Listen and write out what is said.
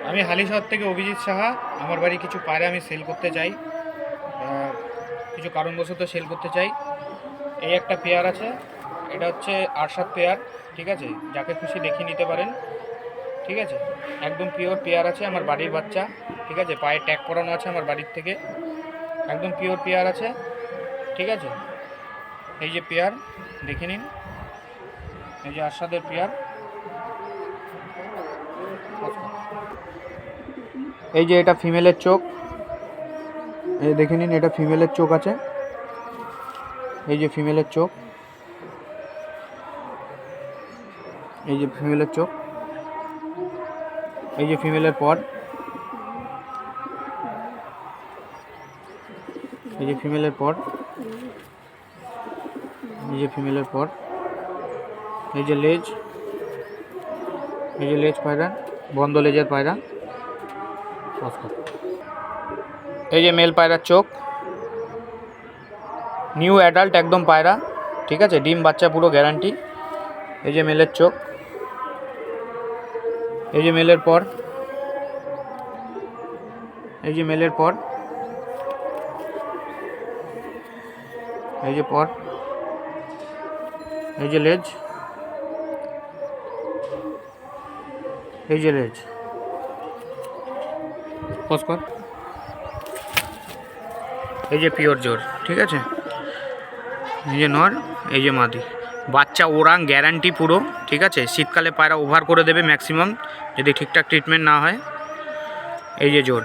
আমি হালিশহর থেকে অভিজিৎ সাহা। আমার বাড়ি কিছু পায়রা আমি সেল করতে চাই, কিছু কারণবশত সেল করতে চাই। এই একটা পেয়ার আছে, এটা হচ্ছে 8-7 পেয়ার, ঠিক আছে? যাকে খুশি দেখিয়ে নিতে পারেন, ঠিক আছে? একদম পিওর পেয়ার আছে, আমার বাড়ির বাচ্চা, ঠিক আছে? পায়ে ট্যাগ করানো আছে আমার বাড়ির থেকে, একদম পিওর পেয়ার আছে, ঠিক আছে? এই যে পেয়ার দেখে নিন, এই যে আরশাদের পেয়ার। এই যে এটা ফিমেলের চোখ, এই দেখে নিন, এটা ফিমেলের চোখ আছে, এই যে ফিমেলের চোখ, এই যে ফিমেলের চোখ, এই যে ফিমেলের পর, এই যে ফিমেলের পর, এই যে ফিমেলের পর, এই যে লেজ, এই যে লেজ পায়রা, বন্ধ লেজের পায়রা। এই যে মেল পায়রার চোখ, নিউ অ্যাডাল্ট একদম পায়রা, ঠিক আছে? ডিম বাচ্চা পুরো গ্যারান্টি। এই যে মেলের চোখ, এই যে মেলের পর, এই যে মেলের পর, এই যে পর, এই যে লেজ, এই যে লেজ, পস্কর, এই যে পিওর জোর, ঠিক আছে? এই যে নর, এই যে মাদি, বাচ্চা ওরাং গ্যারান্টি পুরো, ঠিক আছে? শীতকালে পায়রা ওভার করে দেবে ম্যাক্সিমাম যদি ঠিকঠাক ট্রিটমেন্ট না হয়। এই যে জোর।